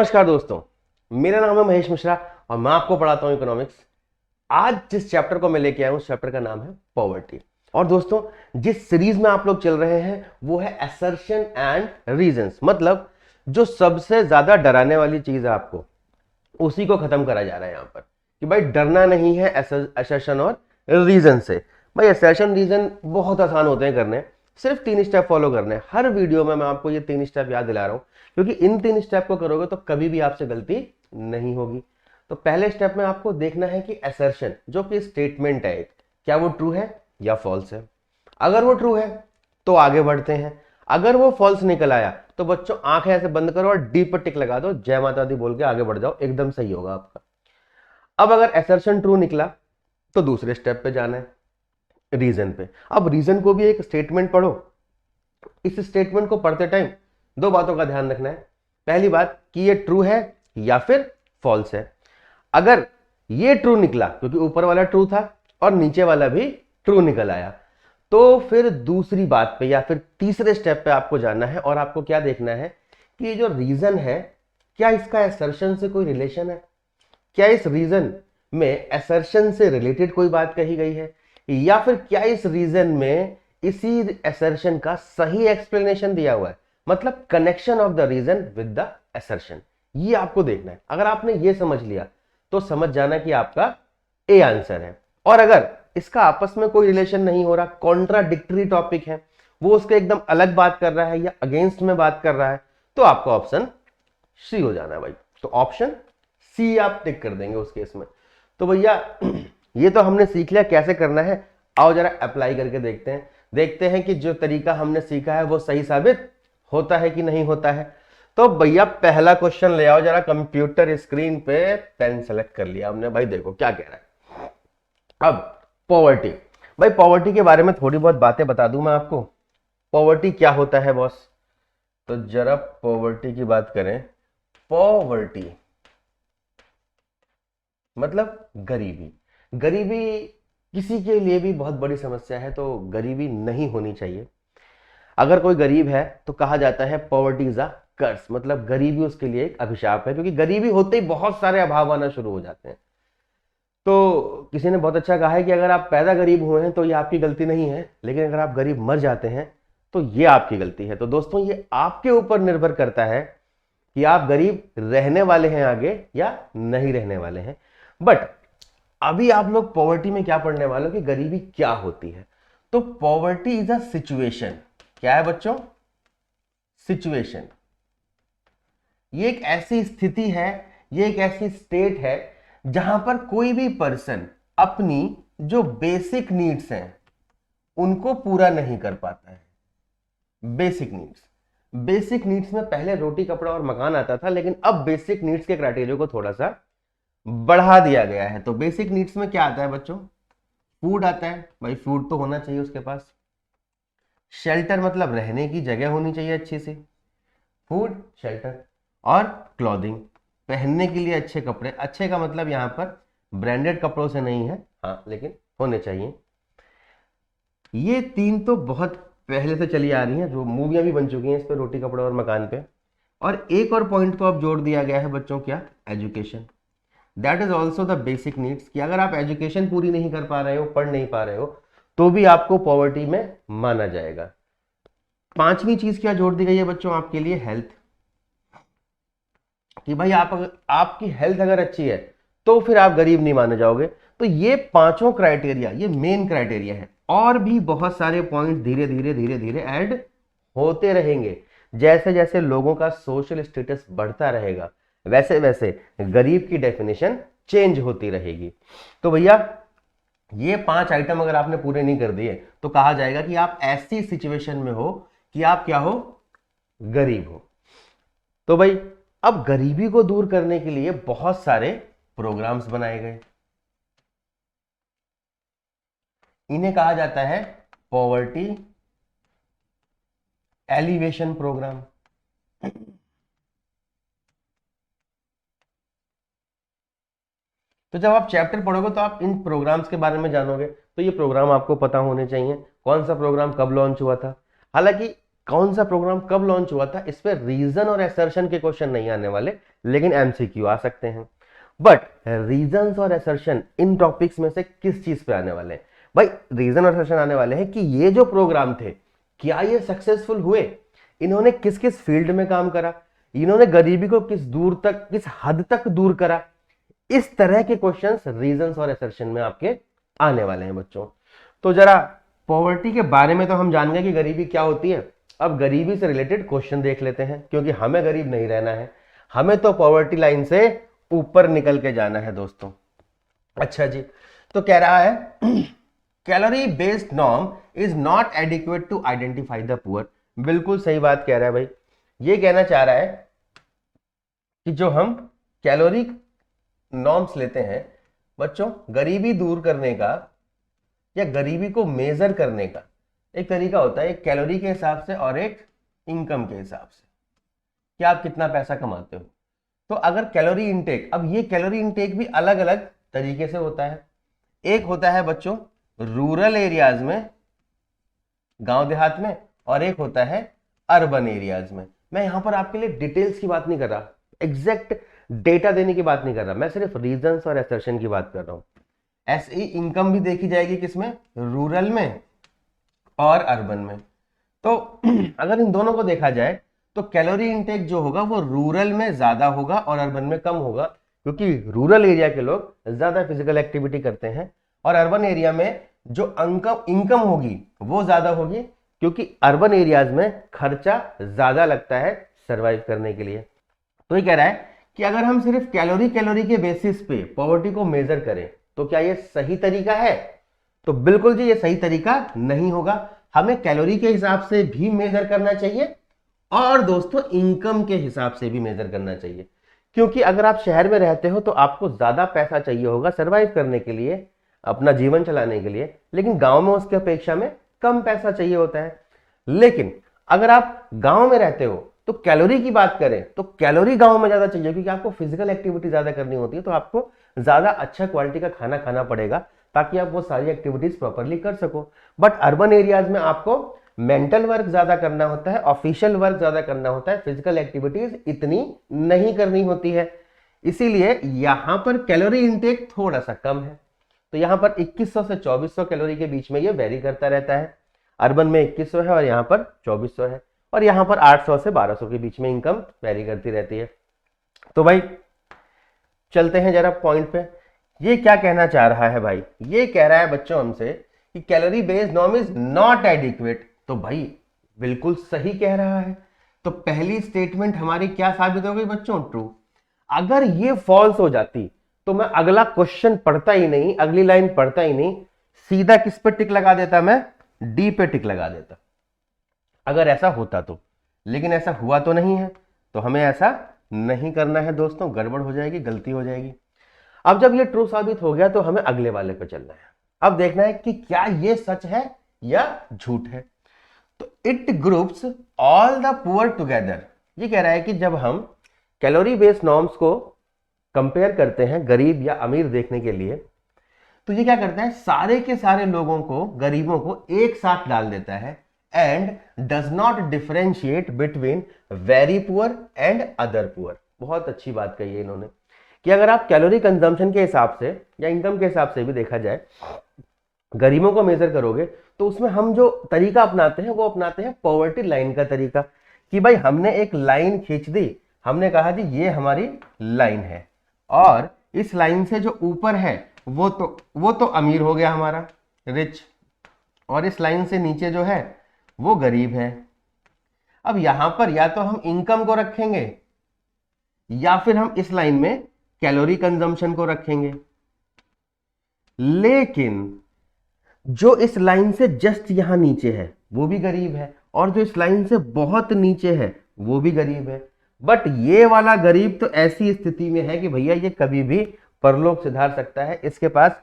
नमस्कार दोस्तों, मेरा नाम है महेश मिश्रा और मैं आपको पढ़ाता हूं इकोनॉमिक्स। आज जिस चैप्टर को मैं लेके आया हूं उस चैप्टर का नाम है पॉवर्टी। और दोस्तों, जिस सीरीज में आप लोग चल रहे हैं वो है असर्शन एंड रीजंस, मतलब जो सबसे ज्यादा डराने वाली चीज है आपको उसी को खत्म करा जा रहा है यहाँ पर कि भाई डरना नहीं है असर्शन और रीजन से। भाई असर्शन रीजन बहुत आसान होते हैं करने, सिर्फ 3 स्टेप फॉलो करने हैं। हर वीडियो में मैं आपको ये 3 स्टेप याद दिला रहा हूं क्योंकि इन 3 स्टेप को करोगे तो कभी भी आपसे गलती नहीं होगी। तो पहले स्टेप में आपको देखना है कि असर्शन जो कि स्टेटमेंट है क्या वो ट्रू है या फॉल्स है। अगर वो ट्रू है तो आगे बढ़ते हैं, अगर वो फॉल्स निकल आया तो बच्चों आंखें ऐसे बंद करो और डी पर टिक लगा दो, जय माता दी बोल के आगे बढ़ जाओ, एकदम सही होगा आपका। अब अगर असर्शन ट्रू निकला तो दूसरे स्टेप पे जाना है, रीजन पे। अब रीजन को भी एक स्टेटमेंट पढ़ो। इस स्टेटमेंट को पढ़ते टाइम 2 बातों का ध्यान रखना है। पहली बात कि ये ट्रू है या फिर फॉल्स है। अगर ये ट्रू निकला क्योंकि ऊपर वाला ट्रू था और नीचे वाला भी ट्रू निकल आया, तो फिर दूसरी बात पे या फिर तीसरे स्टेप पे आपको जाना है और आपको क्या देखना है कि ये जो रीजन है क्या इसका असर्शन से कोई रिलेशन है, क्या इस रीजन में असर्शन से रिलेटेड कोई बात कही गई है, या फिर क्या इस रीजन में इसी असर्शन का सही एक्सप्लेनेशन दिया हुआ है, मतलब connection of the reason with the assertion. ये आपको देखना है। अगर आपने ये समझ लिया तो समझ जाना कि आपका ए आंसर है। और अगर इसका आपस में कोई रिलेशन नहीं हो रहा, कॉन्ट्राडिक्टरी टॉपिक है, वो उसके एकदम अलग बात कर रहा है या अगेंस्ट में बात कर रहा है, तो आपका ऑप्शन सी हो जाना है भाई। तो ऑप्शन सी आप टिक कर देंगे उस केस में। तो भैया ये तो हमने सीख लिया कैसे करना है। आओ जरा अप्लाई करके देखते हैं कि जो तरीका हमने सीखा है वो सही साबित होता है कि नहीं होता है। तो भैया पहला क्वेश्चन ले आओ जरा कंप्यूटर स्क्रीन पे। पेन सेलेक्ट कर लिया हमने भाई, देखो क्या कह रहा है। अब पॉवर्टी, भाई पॉवर्टी के बारे में थोड़ी बहुत बातें बता दूं मैं आपको। पॉवर्टी क्या होता है बॉस? तो जरा पॉवर्टी की बात करें। पॉवर्टी मतलब गरीबी। गरीबी किसी के लिए भी बहुत बड़ी समस्या है, तो गरीबी नहीं होनी चाहिए। अगर कोई गरीब है तो कहा जाता है पॉवर्टी इज अ कर्स, मतलब गरीबी उसके लिए एक अभिशाप है, क्योंकि गरीबी होते ही बहुत सारे अभाव आना शुरू हो जाते हैं। तो किसी ने बहुत अच्छा कहा है कि अगर आप पैदा गरीब हुए हैं तो ये आपकी गलती नहीं है, लेकिन अगर आप गरीब मर जाते हैं तो ये आपकी गलती है। तो दोस्तों ये आपके ऊपर निर्भर करता है कि आप गरीब रहने वाले हैं आगे या नहीं रहने वाले हैं। बट अभी आप लोग पॉवर्टी में क्या पढ़ने वाले हो कि गरीबी क्या होती है। तो पॉवर्टी इज अ सिचुएशन। क्या है बच्चों? सिचुएशन। ये एक ऐसी स्थिति है, ये एक ऐसी स्टेट है जहां पर कोई भी पर्सन अपनी जो बेसिक नीड्स हैं उनको पूरा नहीं कर पाता है। बेसिक नीड्स में पहले रोटी कपड़ा और मकान आता था, लेकिन अब बेसिक नीड्स के क्राइटेरिया को थोड़ा सा बढ़ा दिया गया है। तो बेसिक नीड्स में क्या आता है बच्चों? फूड आता है, भाई फूड तो होना चाहिए उसके पास। शेल्टर मतलब रहने की जगह होनी चाहिए अच्छी सी, फूड शेल्टर। और क्लॉथिंग, पहनने के लिए अच्छे कपड़े। अच्छे का मतलब यहां पर ब्रांडेड कपड़ों से नहीं है, हाँ, लेकिन होने चाहिए। ये 3 तो बहुत पहले से चली आ रही हैं, जो मूवियां भी बन चुकी हैं इस पे, रोटी कपड़ा और मकान पे। और एक और पॉइंट को अब जोड़ दिया गया है बच्चों, क्या? Education. That is also the basic needs, कि अगर आप एजुकेशन पूरी नहीं कर पा रहे हो, पढ़ नहीं पा रहे हो, तो भी आपको पॉवर्टी में माना जाएगा। 5वीं चीज क्या जोड़ दी गई है बच्चों आपके लिए? हेल्थ। कि भाई आपकी हेल्थ अगर अच्छी है तो फिर आप गरीब नहीं माने जाओगे। तो ये 5 क्राइटेरिया, ये मेन क्राइटेरिया है। और भी बहुत सारे पॉइंट धीरे धीरे ऐड होते रहेंगे। जैसे जैसे लोगों का सोशल स्टेटस बढ़ता रहेगा वैसे वैसे गरीब की डेफिनेशन चेंज होती रहेगी। तो भैया ये 5 आइटम अगर आपने पूरे नहीं कर दिए तो कहा जाएगा कि आप ऐसी सिचुएशन में हो कि आप क्या हो? गरीब हो। तो भाई अब गरीबी को दूर करने के लिए बहुत सारे प्रोग्राम्स बनाए गए। इन्हें कहा जाता है पॉवर्टी एलिवेशन प्रोग्राम। तो जब आप चैप्टर पढ़ोगे तो आप इन प्रोग्राम्स के बारे में जानोगे। तो ये प्रोग्राम आपको पता होने चाहिए, कौन सा प्रोग्राम कब लॉन्च हुआ था। हालांकि कौन सा प्रोग्राम कब लॉन्च हुआ था, इस पे रीजन और असर्शन के क्वेश्चन नहीं आने वाले, लेकिन एमसीक्यू आ सकते हैं। बट रीजन और असर्शन इन टॉपिक्स में से किस चीज पे आने वाले हैं भाई? रीजन और असर्शन आने वाले हैं कि ये जो प्रोग्राम थे क्या ये सक्सेसफुल हुए, इन्होंने किस किस फील्ड में काम करा, इन्होंने गरीबी को किस दूर तक, किस हद तक दूर करा। इस तरह के क्वेश्चंस रीजंस और असर्शन में आपके आने वाले हैं बच्चों। तो जरा पॉवर्टी के बारे में तो हम जान गए कि गरीबी क्या होती है। अब गरीबी से रिलेटेड क्वेश्चन देख लेते हैं, क्योंकि हमें गरीब नहीं रहना है, हमें तो पॉवर्टी लाइन से ऊपर निकल के जाना है दोस्तों। अच्छा जी, तो कह रहा है calorie based norm is not adequate to identify the poor. बिल्कुल सही बात कह रहा है भाई। ये कहना चाह रहा है कि जो हम कैलोरी नॉर्म्स लेते हैं बच्चों, गरीबी दूर करने का या गरीबी को मेजर करने का एक तरीका होता है, एक कैलोरी के हिसाब से और एक इनकम के हिसाब से, कि आप कितना पैसा कमाते हो। तो अगर कैलोरी इंटेक, अब ये कैलोरी इंटेक भी अलग अलग तरीके से होता है। एक होता है बच्चों रूरल एरियाज में, गांव देहात में, और एक होता है अर्बन एरियाज में। मैं यहां पर आपके लिए डिटेल्स की बात नहीं कर रहा, एग्जैक्ट डेटा देने की बात नहीं कर रहा, मैं सिर्फ रीजंस और असर्शन की बात कर रहा हूं। ऐसे ही इनकम भी देखी जाएगी किसमें, रूरल में और अर्बन में। तो अगर इन दोनों को देखा जाए तो कैलोरी इंटेक जो होगा वो रूरल में ज्यादा होगा और अर्बन में कम होगा, क्योंकि रूरल एरिया के लोग ज्यादा फिजिकल एक्टिविटी करते हैं, और अर्बन एरिया में जो इनकम होगी वो ज्यादा होगी, क्योंकि अर्बन एरियाज में खर्चा ज्यादा लगता है सरवाइव करने के लिए। तो ये कह रहा है कि अगर हम सिर्फ कैलोरी के बेसिस पे पॉवर्टी को मेजर करें तो क्या ये सही तरीका है? तो बिल्कुल जी ये सही तरीका नहीं होगा। हमें कैलोरी के हिसाब से भी मेजर करना चाहिए और दोस्तों इनकम के हिसाब से भी मेजर करना चाहिए, क्योंकि अगर आप शहर में रहते हो तो आपको ज्यादा पैसा चाहिए होगा सरवाइव करने के लिए, अपना जीवन चलाने के लिए, लेकिन गांव में उसके अपेक्षा में कम पैसा चाहिए होता है। लेकिन अगर आप गांव में रहते हो तो कैलोरी की बात करें तो कैलोरी गांव में ज्यादा चाहिए, क्योंकि आपको फिजिकल एक्टिविटी ज्यादा करनी होती है, तो आपको ज्यादा अच्छा क्वालिटी का खाना खाना पड़ेगा ताकि आप वो सारी एक्टिविटीज प्रॉपरली कर सको। बट अर्बन एरियाज में आपको मेंटल वर्क ज्यादा करना होता है, ऑफिशियल वर्क ज्यादा करना होता है, फिजिकल एक्टिविटीज इतनी नहीं करनी होती है, इसीलिए यहां पर कैलोरी इंटेक थोड़ा सा कम है। तो यहां पर 2100 से 2400 कैलोरी के बीच में ये वेरी करता रहता है। अर्बन में 2100 है और यहां पर 2400 है, और यहां पर 800 से 1200 के बीच में इनकम वेरी करती रहती है। तो भाई चलते हैं जरा पॉइंट पे। ये क्या कहना चाह रहा है भाई? ये कह रहा है बच्चों हमसे कि calorie based norm is not adequate. तो भाई बिल्कुल सही कह रहा है। तो पहली स्टेटमेंट हमारी क्या साबित हो गई बच्चों? ट्रू। अगर ये फॉल्स हो जाती तो मैं अगला क्वेश्चन पढ़ता ही नहीं, अगली लाइन पढ़ता ही नहीं, सीधा किस पे टिक लगा देता? मैं डी पे टिक लगा देता, अगर ऐसा होता तो। लेकिन ऐसा हुआ तो नहीं है, तो हमें ऐसा नहीं करना है दोस्तों, गड़बड़ हो जाएगी, गलती हो जाएगी। अब जब ये ट्रू साबित हो गया तो हमें अगले वाले पे चलना है। अब देखना है कि क्या ये सच है या झूठ है। तो it groups all the poor together. ये कह रहा है कि जब हम कैलोरी बेस्ड नॉर्म्स को कंपेयर करते हैं गरीब या अमीर देखने के लिए, तो ये क्या करता है, सारे के सारे लोगों को, गरीबों को एक साथ डाल देता है, and does not differentiate between very poor and other poor. बहुत अच्छी बात कही है इन्होंने कि अगर आप कैलोरी कंजम्पशन के हिसाब से या इनकम के हिसाब से भी देखा जाए, गरीबों को मेजर करोगे तो उसमें हम जो तरीका अपनाते हैं वो अपनाते हैं पॉवर्टी लाइन का तरीका, कि भाई हमने एक लाइन खींच दी, हमने कहा जी ये हमारी लाइन है, और इस लाइन से जो ऊपर है वो तो अमीर हो गया हमारा, रिच, और इस लाइन से नीचे जो है वो गरीब है। अब यहां पर या तो हम इनकम को रखेंगे या फिर हम इस लाइन में कैलोरी कंजम्पशन को रखेंगे, लेकिन जो इस लाइन से जस्ट यहां नीचे है वो भी गरीब है, और जो इस लाइन से बहुत नीचे है वो भी गरीब है। बट ये वाला गरीब तो ऐसी स्थिति में है कि भैया ये कभी भी परलोक सिधार सकता है, इसके पास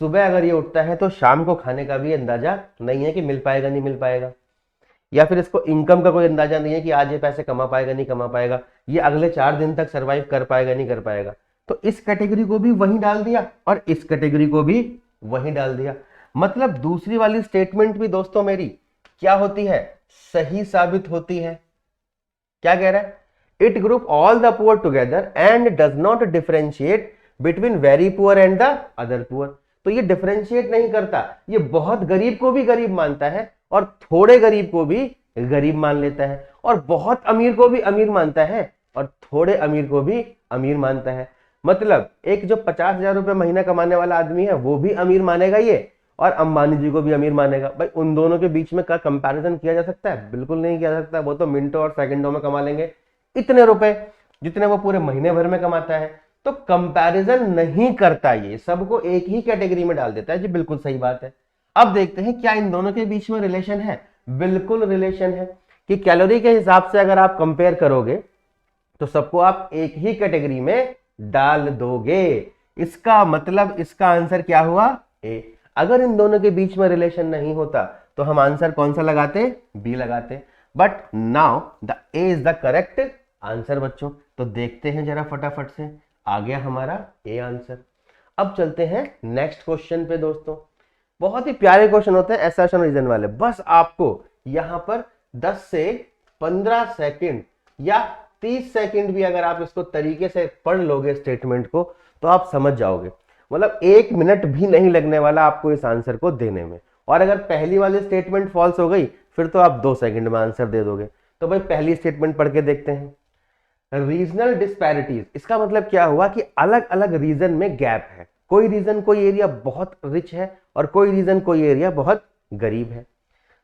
सुबह अगर ये उठता है तो शाम को खाने का भी अंदाजा नहीं है कि मिल पाएगा नहीं मिल पाएगा, या फिर इसको इनकम का कोई अंदाजा नहीं है कि आज ये पैसे कमा पाएगा नहीं कमा पाएगा, ये अगले 4 दिन तक सरवाइव कर पाएगा नहीं कर पाएगा। तो इस कैटेगरी को भी वहीं डाल दिया और इस कैटेगरी को भी वहीं डाल दिया। मतलब दूसरी वाली स्टेटमेंट भी दोस्तों मेरी क्या होती है, सही साबित होती है। क्या कह रहा है? It group all the poor together and does not differentiate between very poor and the other poor. तो ये डिफरेंशिएट नहीं करता, ये बहुत गरीब को भी गरीब मानता है और थोड़े गरीब को भी गरीब मान लेता है, और बहुत अमीर को भी अमीर मानता है और थोड़े अमीर को भी अमीर मानता है। मतलब एक जो 50,000 रुपए महीना कमाने वाला आदमी है वो भी अमीर मानेगा ये, और अंबानी जी को भी अमीर मानेगा। भाई उन दोनों के बीच में का कंपैरिजन किया जा सकता है? बिल्कुल नहीं किया सकता। वो तो मिनटों और सेकंडों में कमा लेंगे इतने रुपए जितने वो पूरे महीने भर में कमाता है। तो कंपैरिजन नहीं करता, ये सबको एक ही कैटेगरी में डाल देता है। जी बिल्कुल सही बात है। अब देखते हैं क्या इन दोनों के बीच में रिलेशन है। बिल्कुल रिलेशन है कि कैलोरी के हिसाब से अगर आप कंपेयर करोगे तो सबको आप एक ही कैटेगरी में डाल दोगे। इसका मतलब इसका आंसर क्या हुआ? ए। अगर इन दोनों के बीच में रिलेशन नहीं होता तो हम आंसर कौन सा लगाते? बी लगाते। But now the A is the correct answer बच्चों। तो देखते हैं जरा फटाफट से, आ गया हमारा ए आंसर। अब चलते हैं नेक्स्ट क्वेश्चन पे दोस्तों। बहुत ही प्यारे क्वेश्चन होते हैं असर्शन रीजन वाले। बस आपको यहां पर 10 से 15 सेकंड या 30 सेकंड भी अगर आप इसको तरीके से पढ़ लोगे स्टेटमेंट को तो आप समझ जाओगे। मतलब 1 मिनट भी नहीं लगने वाला आपको इस आंसर को देने में। और अगर पहली वाली स्टेटमेंट फॉल्स हो गई फिर तो आप 2 सेकंड में आंसर दे दोगे। तो भाई पहली स्टेटमेंट पढ़ के देखते हैं। रीजनल डिस्पैरिटीज, इसका मतलब क्या हुआ कि अलग अलग रीजन में गैप है। कोई रीजन कोई एरिया बहुत रिच है और कोई रीजन कोई एरिया बहुत गरीब है।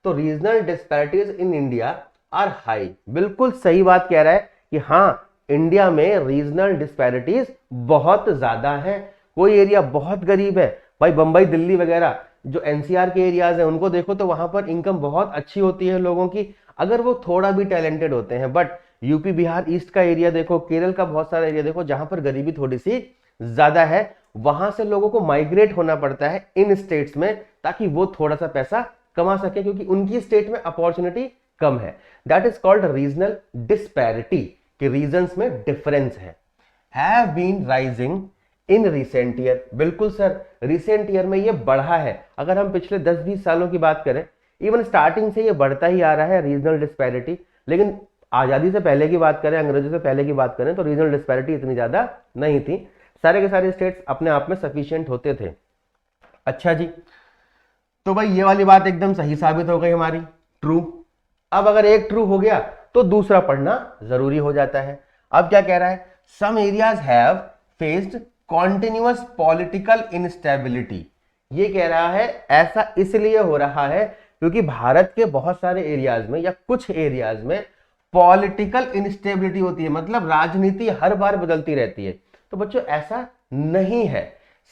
तो regional disparities in India are high. बिल्कुल सही बात कह रहा है कि हाँ इंडिया में रीजनल डिस्पैरिटीज बहुत ज्यादा है। कोई एरिया बहुत गरीब है, भाई बंबई दिल्ली वगैरह जो एनसीआर के एरियाज हैं उनको देखो तो वहां पर इनकम बहुत अच्छी होती है लोगों की, अगर वो थोड़ा भी टैलेंटेड होते हैं। बट यूपी बिहार ईस्ट का एरिया देखो, केरल का बहुत सारा एरिया देखो जहां पर गरीबी थोड़ी सी ज्यादा है, वहां से लोगों को माइग्रेट होना पड़ता है इन स्टेट्स में ताकि वो थोड़ा सा पैसा कमा सके, क्योंकि उनकी स्टेट में अपॉर्चुनिटी कम है। That is called regional disparity, कि रीजन्स में डिफरेंस है। Have been rising in recent year. बिल्कुल सर, रिसेंट ईयर में ये बढ़ा है। अगर हम पिछले 10-20 सालों की बात करें, इवन स्टार्टिंग से ये बढ़ता ही आ रहा है रीजनल डिस्पैरिटी। लेकिन आजादी से पहले की बात करें, अंग्रेजों से पहले की बात करें तो रीजनल डिस्पैरिटी इतनी ज्यादा नहीं थी। सारे के सारे स्टेट्स अपने आप में सफिशिएंट होते थे। अच्छा जी, तो भाई ये वाली बात एकदम सही साबित हो गई हमारी, ट्रू। अब अगर एक ट्रू हो गया तो दूसरा पढ़ना जरूरी हो जाता है। अब क्या कह रहा है? Some areas have faced continuous political instability. ये कह रहा है ऐसा इसलिए हो रहा है क्योंकि भारत के बहुत सारे एरियाज में या कुछ एरियाज में पॉलिटिकल इंस्टेबिलिटी होती है, मतलब राजनीति हर बार बदलती रहती है। तो बच्चों ऐसा नहीं है,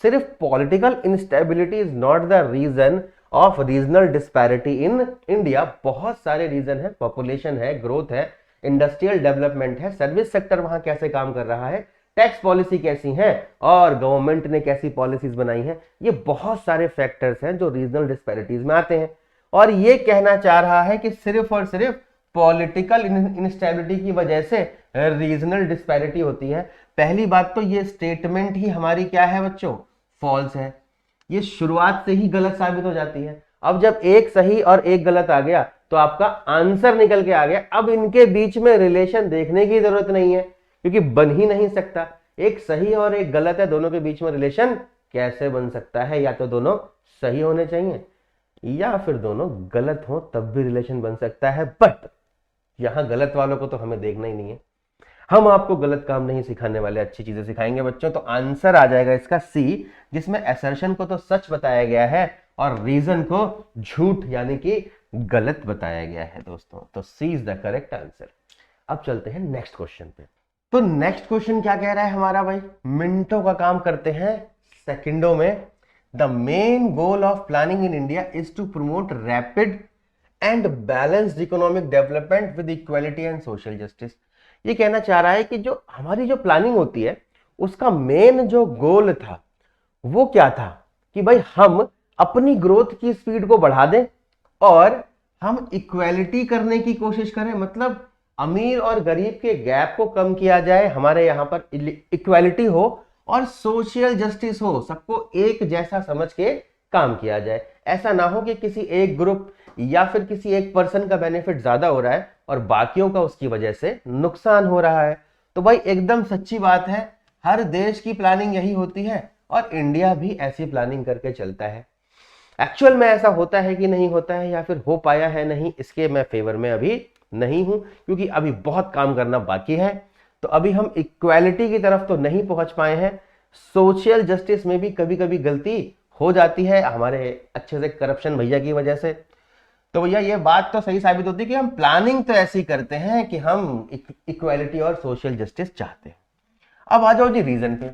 सिर्फ political instability is not the reason of regional disparity in India. बहुत सारे रीजन है, पॉपुलेशन है, ग्रोथ है, इंडस्ट्रियल डेवलपमेंट है, सर्विस सेक्टर वहां कैसे काम कर रहा है, टैक्स पॉलिसी कैसी है और गवर्नमेंट ने कैसी पॉलिसीज बनाई है। ये बहुत सारे फैक्टर्स हैं जो रीजनल डिस्पैरिटीज में आते हैं। और ये कहना चाह रहा है कि सिर्फ और सिर्फ पॉलिटिकल इंस्टेबिलिटी की वजह से रीजनल डिस्पैरिटी होती है। पहली बात तो ये स्टेटमेंट ही हमारी क्या है बच्चों? फॉल्स है। ये शुरुआत से ही गलत साबित हो जाती है। अब जब एक सही और एक गलत आ गया तो आपका आंसर निकल के आ गया। अब इनके बीच में रिलेशन देखने की जरूरत नहीं है क्योंकि बन ही नहीं सकता। एक सही और एक गलत है, दोनों के बीच में रिलेशन कैसे बन सकता है? या तो दोनों सही होने चाहिए या फिर दोनों गलत हो तब भी रिलेशन बन सकता है। बट यहां गलत वालों को तो हमें देखना ही नहीं है। हम आपको गलत काम नहीं सिखाने वाले, अच्छी चीजें सिखाएंगे बच्चों। तो आंसर आ जाएगा इसका सी, जिसमें असर्शन को तो सच बताया गया है और रीजन को झूठ यानी कि गलत बताया गया है दोस्तों। तो सी इज द करेक्ट आंसर। अब चलते हैं नेक्स्ट क्वेश्चन पे। तो नेक्स्ट क्वेश्चन क्या कह रहा है हमारा भाई? मिनटों का काम करते हैं सेकंडों में। The main goal of planning in India is to promote rapid and balanced economic development with equality and social justice. ये कहना चाह रहा है कि जो हमारी जो प्लानिंग होती है उसका मेन जो गोल था वो क्या था कि भाई हम अपनी ग्रोथ की स्पीड को बढ़ा दें और हम इक्वालिटी करने की कोशिश करें। मतलब अमीर और गरीब के गैप को कम किया जाए, हमारे यहां पर इक्वालिटी हो और सोशल जस्टिस हो, सबको एक जैसा समझ के काम किया जाए। ऐसा ना हो कि किसी एक ग्रुप या फिर किसी एक पर्सन का बेनिफिट ज्यादा हो रहा है और बाकियों का उसकी वजह से नुकसान हो रहा है। तो भाई एकदम सच्ची बात है, हर देश की प्लानिंग यही होती है और इंडिया भी ऐसी प्लानिंग करके चलता है। एक्चुअल में ऐसा होता है कि नहीं होता है, या फिर हो पाया है नहीं, इसके मैं फेवर में अभी नहीं हूं, क्योंकि अभी बहुत काम करना बाकी है। तो अभी हम इक्वालिटी की तरफ तो नहीं पहुंच पाए हैं। सोशल जस्टिस में भी कभी कभी गलती हो जाती है हमारे अच्छे से करप्शन भैया की वजह से। तो भैया ये बात तो सही साबित होती है कि हम प्लानिंग तो ऐसी करते हैं कि हम इक्वालिटी और सोशल जस्टिस चाहते हैं। अब आ जाओ जी रीजन पे।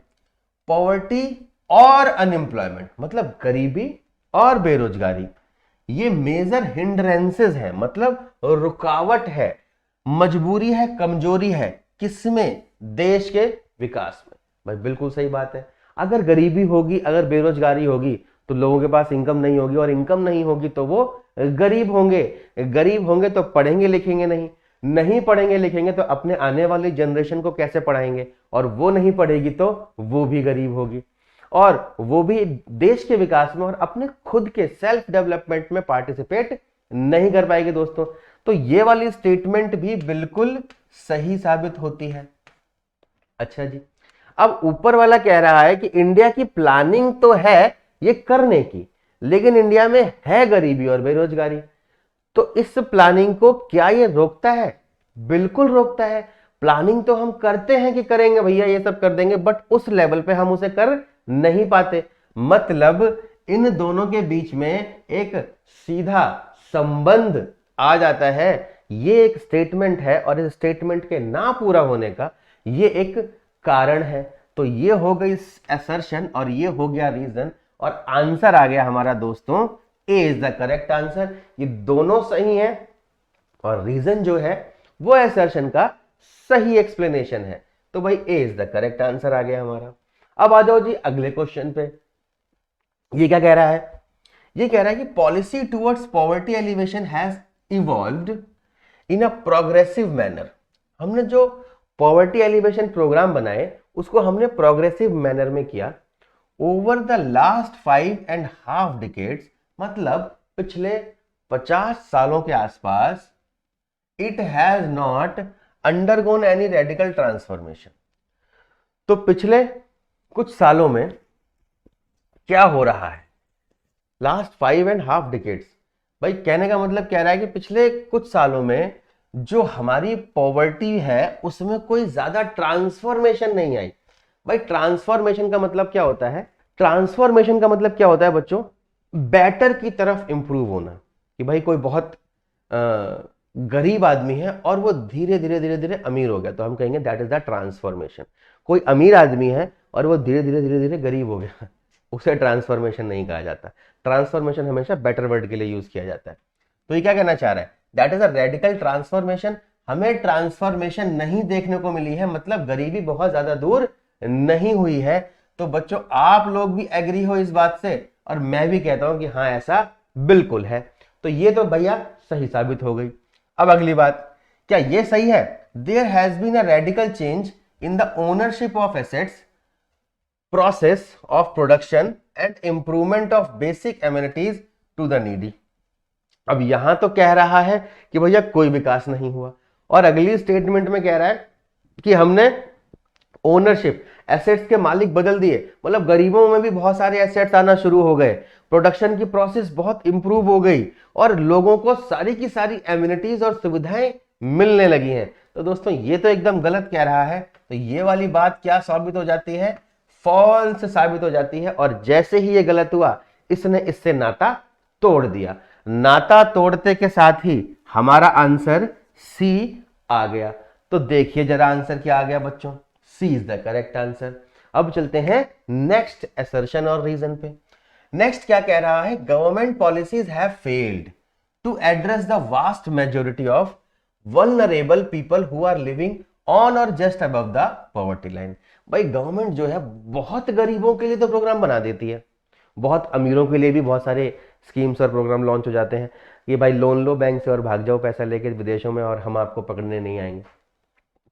पॉवर्टी और अनएम्प्लॉयमेंट मतलब गरीबी और बेरोजगारी, ये मेजर हिंड्रेंसेस है, मतलब रुकावट है, मजबूरी है, कमजोरी है, किसमें? देश के विकास में। भाई बिल्कुल सही बात है। अगर गरीबी होगी, अगर बेरोजगारी होगी तो लोगों के पास इनकम नहीं होगी, और इनकम नहीं होगी तो वो गरीब होंगे। गरीब होंगे तो पढ़ेंगे लिखेंगे नहीं, नहीं पढ़ेंगे लिखेंगे तो अपने आने वाली जनरेशन को कैसे पढ़ाएंगे, और वो नहीं पढ़ेगी तो वो भी गरीब होगी, और वो भी देश के विकास में और अपने खुद के सेल्फ डेवलपमेंट में पार्टिसिपेट नहीं कर पाएगी दोस्तों। तो ये वाली स्टेटमेंट भी बिल्कुल सही साबित होती है। अच्छा जी, अब ऊपर वाला कह रहा है कि इंडिया की प्लानिंग तो है ये करने की, लेकिन इंडिया में है गरीबी और बेरोजगारी। तो इस प्लानिंग को क्या ये रोकता है? बिल्कुल रोकता है। प्लानिंग तो हम करते हैं कि करेंगे भैया ये सब कर देंगे, बट उस लेवल पे हम उसे कर नहीं पाते। मतलब इन दोनों के बीच में एक सीधा संबंध आ जाता है। ये एक स्टेटमेंट है और इस स्टेटमेंट के ना पूरा होने का ये एक कारण है। तो ये हो गई असर्शन और ये हो गया रीजन, और आंसर आ गया हमारा दोस्तों ए इज द करेक्ट आंसर। ये दोनों सही है और रीजन जो है वो असर्शन का सही एक्सप्लेनेशन है। तो भाई ए इज द करेक्ट आंसर आ गया हमारा। अब आ जाओ जी अगले क्वेश्चन पे। ये क्या कह रहा है? ये कह रहा है कि policy towards poverty alleviation has evolved in a progressive manner. हमने जो पॉवर्टी एलिवेशन प्रोग्राम बनाए उसको हमने प्रोग्रेसिव मैनर में किया ओवर द लास्ट 5.5 डिकेड्स, मतलब पिछले 50 सालों के आसपास। It has not undergone any radical transformation. तो पिछले कुछ सालों में क्या हो रहा है? लास्ट 5.5 डिकेड्स, भाई कहने का मतलब कह रहा है कि पिछले कुछ सालों में जो हमारी पॉवर्टी है उसमें कोई ज्यादा ट्रांसफॉर्मेशन नहीं आई। भाई ट्रांसफॉर्मेशन का मतलब क्या होता है? ट्रांसफॉर्मेशन का मतलब क्या होता है बच्चों? बेटर की तरफ इंप्रूव होना। कि भाई कोई बहुत गरीब आदमी है और वो धीरे धीरे धीरे धीरे अमीर हो गया, तो हम कहेंगे दैट इज द ट्रांसफॉर्मेशन। कोई अमीर आदमी है और वो धीरे धीरे धीरे धीरे गरीब हो गया, उसे ट्रांसफॉर्मेशन नहीं कहा जाता। ट्रांसफॉर्मेशन हमेशा बेटर वर्ड के लिए यूज किया जाता है। तो ये क्या कहना चाह रहा है? That is a radical transformation. हमें ट्रांसफॉर्मेशन नहीं देखने को मिली है, मतलब गरीबी बहुत ज्यादा दूर नहीं हुई है। तो बच्चों आप लोग भी एग्री हो इस बात से, और मैं भी कहता हूं कि हाँ ऐसा बिल्कुल है। तो ये तो भैया सही साबित हो गई। अब अगली बात, क्या ये सही है? There has been a radical change in the ownership of assets, process of production and improvement of basic amenities to the needy. अब यहां तो कह रहा है कि भैया कोई विकास नहीं हुआ, और अगली स्टेटमेंट में कह रहा है कि हमने ओनरशिप, एसेट्स के मालिक बदल दिए, मतलब गरीबों में भी बहुत सारे एसेट्स आना शुरू हो गए, प्रोडक्शन की प्रोसेस बहुत इंप्रूव हो गई, और लोगों को सारी की सारी एमिनिटीज और सुविधाएं मिलने लगी हैं। तो दोस्तों ये तो एकदम गलत कह रहा है। तो ये वाली बात क्या साबित हो जाती है? फॉल्स साबित हो जाती है। और जैसे ही ये गलत हुआ, इसने इससे नाता तोड़ दिया। नाता तोड़ते के साथ ही हमारा आंसर सी आ गया। तो देखिए जरा आंसर क्या आ गया बच्चों, C is the correct answer. अब चलते हैं नेक्स्ट असर्शन और रीजन पे। नेक्स्ट क्या कह रहा है? Government policies have failed to address the vast majority of vulnerable people who are living on or just above the poverty line. भाई गवर्नमेंट जो है बहुत गरीबों के लिए तो प्रोग्राम बना देती है, बहुत अमीरों के लिए भी बहुत सारे स्कीम्स और प्रोग्राम लॉन्च हो जाते हैं कि भाई लोन लो बैंक से और भाग जाओ पैसा लेके विदेशों में और हम आपको पकड़ने नहीं आएंगे।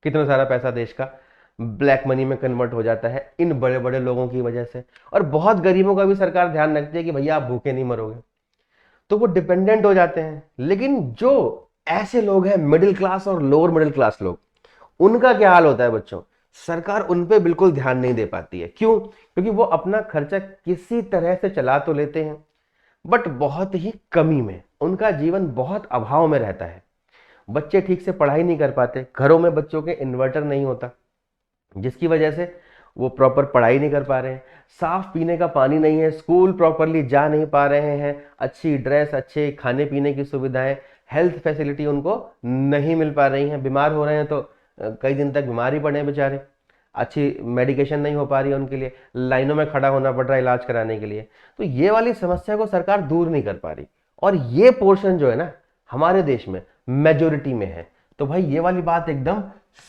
कितना सारा पैसा देश का ब्लैक मनी में कन्वर्ट हो जाता है इन बड़े बड़े लोगों की वजह से। और बहुत गरीबों का भी सरकार ध्यान रखती है कि भैया आप भूखे नहीं मरोगे। तो वो डिपेंडेंट हो जाते हैं। लेकिन जो ऐसे लोग हैं मिडिल क्लास और लोअर मिडिल क्लास लोग, उनका क्या हाल होता है बच्चों? सरकार उन पे बिल्कुल ध्यान नहीं दे पाती है। क्यों? क्योंकि वो अपना खर्चा किसी तरह से चला तो लेते हैं, बट बहुत ही कमी में, उनका जीवन बहुत अभाव में रहता है। बच्चे ठीक से पढ़ाई नहीं कर पाते, घरों में बच्चों के इन्वर्टर नहीं होता, जिसकी वजह से वो प्रॉपर पढ़ाई नहीं कर पा रहे हैं, साफ पीने का पानी नहीं है, स्कूल प्रॉपरली जा नहीं पा रहे हैं, अच्छी ड्रेस, अच्छे खाने पीने की सुविधाएं, हेल्थ फैसिलिटी उनको नहीं मिल पा रही हैं, बीमार हो रहे हैं तो कई दिन तक बीमार ही पड़े हैं बेचारे, अच्छी मेडिकेशन नहीं हो पा रही है उनके लिए, लाइनों में खड़ा होना पड़ रहा है इलाज कराने के लिए। तो ये वाली समस्या को सरकार दूर नहीं कर पा रही, और ये पोर्शन जो है ना हमारे देश में मेजोरिटी में है। तो भाई ये वाली बात एकदम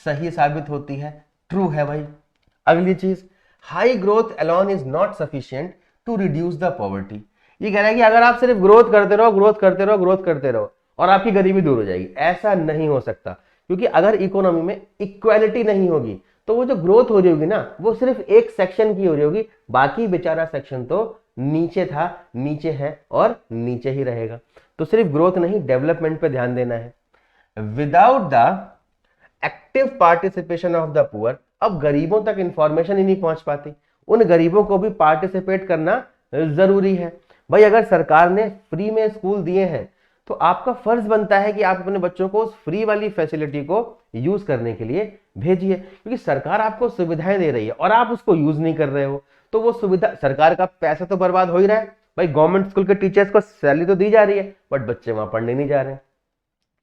सही साबित होती है, ट्रू है भाई। अगली चीज, high growth alone is not sufficient to reduce the poverty. ये कह रहा है कि अगर आप सिर्फ ग्रोथ करते रहो, ग्रोथ करते रहो, ग्रोथ करते रहो और आपकी गरीबी दूर हो जाएगी, ऐसा नहीं हो सकता। क्योंकि अगर इकोनॉमी में इक्वालिटी नहीं होगी तो वो जो ग्रोथ हो रही होगी ना, वो सिर्फ एक सेक्शन की हो रही होगी, बाकी बेचारा सेक्शन तो नीचे था, नीचे है और नीचे ही रहेगा। तो सिर्फ ग्रोथ नहीं, डेवलपमेंट पे ध्यान देना है। Without the active participation of the poor, अब गरीबों तक इंफॉर्मेशन ही नहीं पहुंच पाती, उन गरीबों को भी पार्टिसिपेट करना जरूरी है। भाई अगर सरकार ने फ्री में स्कूल दिए हैं तो आपका फर्ज बनता है कि आप अपने बच्चों को उस फ्री वाली फैसिलिटी को यूज करने के लिए भेजिए, क्योंकि सरकार आपको सुविधाएं दे रही है और आप उसको यूज नहीं कर रहे हो, तो वो सुविधा, सरकार का पैसा तो बर्बाद हो ही रहा है। भाई गवर्नमेंट स्कूल के टीचर्स को सैलरी तो दी जा रही है, बट बच्चे वहां पढ़ने नहीं जा रहे हैं,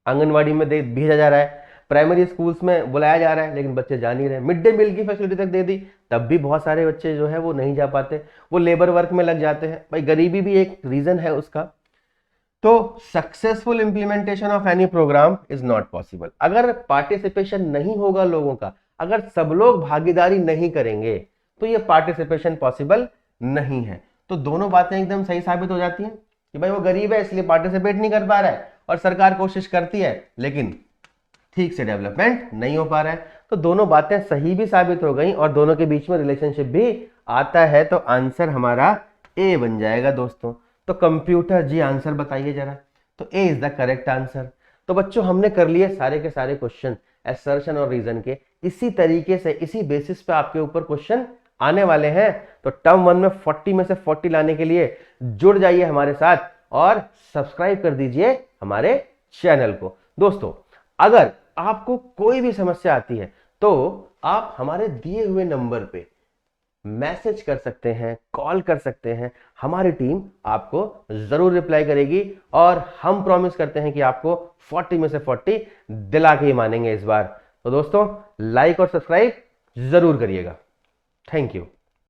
आंगनवाड़ी में भेजा जा रहा है, प्राइमरी स्कूल्स में बुलाया जा रहा है, लेकिन बच्चे जा नहीं रहे। मिड डे मील की फैसिलिटी तक दे दी, तब भी बहुत सारे बच्चे जो है वो नहीं जा पाते, वो लेबर वर्क में लग जाते हैं। भाई गरीबी भी एक रीजन है उसका। तो successful implementation of any programme is not possible. अगर पार्टिसिपेशन नहीं होगा लोगों का, अगर सब लोग भागीदारी नहीं करेंगे, तो ये पार्टिसिपेशन पॉसिबल नहीं है। तो दोनों बातें एकदम सही साबित हो जाती हैं कि भाई वो गरीब है इसलिए पार्टिसिपेट नहीं कर पा रहा है, और सरकार कोशिश करती है लेकिन ठीक से डेवलपमेंट नहीं हो पा रहा है। तो दोनों बातें सही भी साबित हो गई और दोनों के बीच में रिलेशनशिप भी आता है, तो आंसर हमारा ए बन जाएगा दोस्तों। तो कंप्यूटर जी आंसर बताइए जरा। तो ए इज द करेक्ट आंसर। तो बच्चों हमने कर लिए सारे के सारे क्वेश्चन असर्शन और रीजन के। इसी तरीके से, इसी बेसिस पे आपके ऊपर क्वेश्चन आने वाले हैं। तो टर्म 1 में 40 में से 40 लाने के लिए जुड़ जाइए हमारे साथ और सब्सक्राइब कर दीजिए हमारे चैनल को। दोस्तों अगर आपको कोई भी समस्या आती है तो आप हमारे दिए हुए नंबर पे मैसेज कर सकते हैं, कॉल कर सकते हैं, हमारी टीम आपको जरूर रिप्लाई करेगी, और हम प्रॉमिस करते हैं कि आपको 40 में से 40 दिला के ही मानेंगे इस बार। तो दोस्तों लाइक और सब्सक्राइब जरूर करिएगा। Thank you.